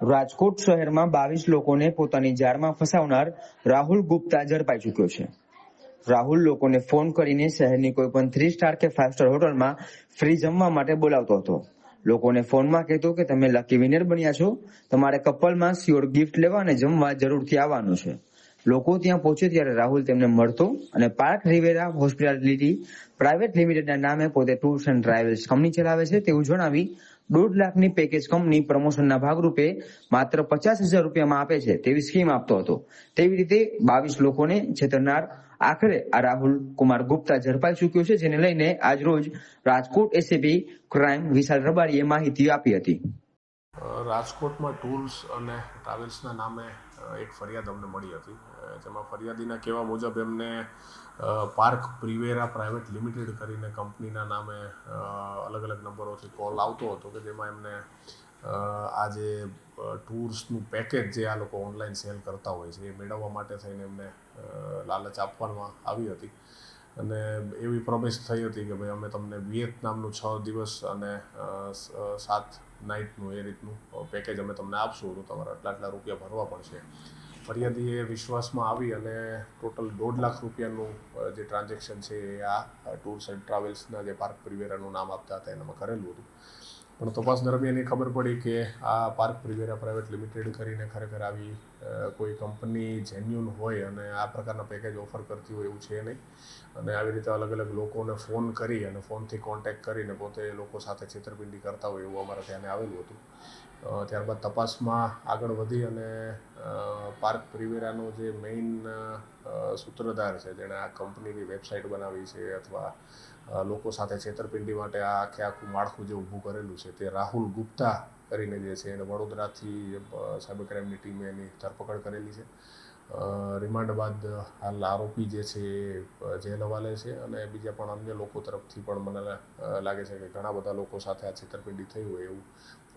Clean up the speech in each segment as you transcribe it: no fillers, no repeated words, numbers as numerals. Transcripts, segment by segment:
રાજકોટ શહેરમાં 22 લોકોને પોતાની જાળમાં ફસાવનાર રાહુલ ગુપ્તા ઝડપાઈ ચૂક્યો છે. રાહુલ લોકોને ફોન કરીને શહેરની કોઈ પણ 3 સ્ટાર કે 5 સ્ટાર હોટલમાં ફ્રી જમવા માટે બોલાવતો હતો. લોકોને ફોનમાં કહેતો કે તમે લકી વિનર બન્યા છો, તમારે કપલમાં સ્યોર ગિફ્ટ લેવા અને જમવા જરૂરથી આવવાનું છે. લોકો ત્યાં પહોંચે ત્યારે રાહુલ તેમને મળતો અને પાર્ક રિવેરા હોસ્પિટાલિટી પ્રાઇવેટ લિમિટેડના નામે પોતે ટૂર્સ એન્ડ ટ્રાવેલ્સ કંપની ચલાવે છે તેવું જણાવી 1.5 લાખની પેકેજ કંપની પ્રમોશનના ભાગરૂપે માત્ર 50,000 રૂપિયામાં આપે છે તેવી સ્કીમ આપતો હતો. તેવી રીતે 22 લોકોને છેતરનાર આખરે આ રાહુલ કુમાર ગુપ્તા ઝડપાઈ ચૂક્યો છે, જેને લઈને આજરોજ રાજકોટ એસીપી ક્રાઇમ વિશાલ રબારીએ માહિતી આપી હતી. રાજકોટમાં ટૂર્સ અને ટ્રાવેલ્સના નામે એક ફરિયાદ અમને મળી હતી, જેમાં ફરિયાદીના કહેવા મુજબ એમને પાર્ક પ્રિવેરા પ્રાઇવેટ લિમિટેડ કરીને કંપનીના નામે અલગ અલગ નંબરોથી કોલ આવતો હતો કે જેમાં એમને આ જે ટૂર્સનું પેકેજ જે આ લોકો ઓનલાઈન સેલ કરતા હોય છે એ મેળવવા માટે થઈને એમને લાલચ આપવામાં આવી હતી અને એવી પ્રોમિસ થઈ હતી કે ભાઈ અમે તમને વિયેતનામનું 6 દિવસ અને 7 નાઇટનું એ રીતનું પેકેજ અમે તમને આપશું, તો તમારે આટલા રૂપિયા ભરવા પડશે. ફરિયાદીએ વિશ્વાસમાં આવી અને ટોટલ 1.5 લાખ રૂપિયાનું જે ટ્રાન્ઝેક્શન છે એ આ ટૂર્સ એન્ડ ટ્રાવેલ્સના જે પાર્ક પ્રિવેરાનું નામ આપતા હતા એનામાં કરેલું હતું. પણ તપાસ દરમિયાન એ ખબર પડી કે આ પાર્ક પ્રિવેરા પ્રાઇવેટ લિમિટેડ કરીને ખરેખર આવી કોઈ કંપની જેન્યુન હોય અને આ પ્રકારના પેકેજ ઓફર કરતી હોય એવું છે નહીં. અને આવી રીતે અલગ અલગ લોકોને ફોન કરી અને ફોનથી કોન્ટેક્ટ કરીને પોતે લોકો સાથે છેતરપિંડી કરતા હોય એવું અમારા ધ્યાને આવેલું હતું. ત્યારબાદ તપાસમાં આગળ વધી અને પાર્ક પ્રિવેરાનો જે મેઇન સૂત્રધાર છે, જેણે આ કંપનીની વેબસાઇટ બનાવી છે અથવા લોકો સાથે છેતરપિંડી માટે આ આખું માળખું જે ઊભું કરેલું છે, તે રાહુલ ગુપ્તા કરીને જે છે એને વડોદરાથી સાયબર ક્રાઇમની ટીમે એની ધરપકડ કરેલી છે. રિમાન્ડ બાદ હાલ આરોપી જે છે એ જેલ હવાલે છે અને બીજા પણ અન્ય લોકો તરફથી પણ મને લાગે છે કે ઘણા બધા લોકો સાથે આ છેતરપિંડી થઈ હોય એવું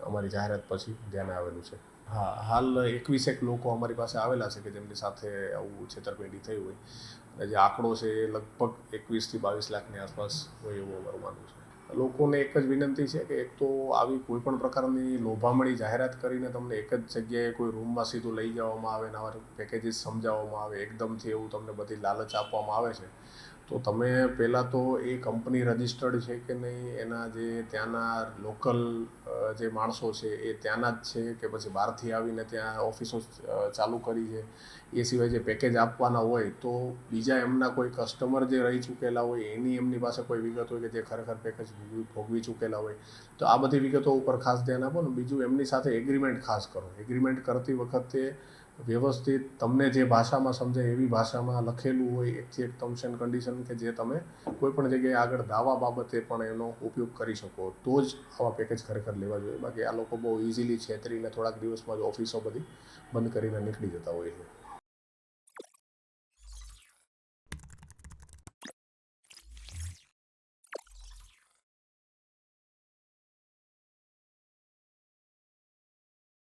અમારી જાહેરાત પછી ધ્યાને આવેલું છે. હા, હાલ 21 લોકો અમારી પાસે આવેલા છે કે જેમની સાથે આવું છેતરપિંડી થઈ હોય અને જે આંકડો છે એ લગભગ 21 થી 22 લાખની આસપાસ હોય એવું અમારું માનવું છે. લોકોને એક જ વિનંતી છે કે એક તો આવી કોઈ પણ પ્રકારની લોભામણી જાહેરાત કરીને તમને એક જ જગ્યાએ કોઈ રૂમમાં સીધું લઈ જવામાં આવે અને આવા પેકેજીસ સમજાવવામાં આવે, એકદમથી એવું તમને બધી લાલચ આપવામાં આવે છે, તો તમે પહેલાં તો એ કંપની રજિસ્ટર્ડ છે કે નહીં, એના જે ત્યાંના લોકલ જે માણસો છે એ ત્યાંના જ છે કે પછી બહારથી આવીને ત્યાં ઓફિસો ચાલુ કરી છે, એ સિવાય જે પેકેજ આપવાના હોય તો બીજા એમના કોઈ કસ્ટમર જે રહી ચૂકેલા હોય એની એમની પાસે કોઈ વિગત હોય કે જે ખરેખર પેકેજ ભોગવી ચૂકેલા હોય, તો આ બધી વિગતો ઉપર ખાસ ધ્યાન આપો ને. બીજું, એમની સાથે એગ્રીમેન્ટ ખાસ કરો. એગ્રીમેન્ટ કરતી વખતે વ્યવસ્થિત તમને જે ભાષામાં સમજાય એવી ભાષામાં લખેલું હોય એકથી એક ટર્મ્સ એન્ડ કન્ડિશન કે જે તમે કોઈ પણ જગ્યાએ આગળ દાવા બાબતે પણ એનો ઉપયોગ કરી શકો, તો જ આવા પેકેજ ખરેખર લેવા જોઈએ. બાકી આ લોકો બહુ ઇઝીલી છેતરીને થોડાક દિવસમાં જ ઓફિસો બધી બંધ કરીને નીકળી જતા હોય છે.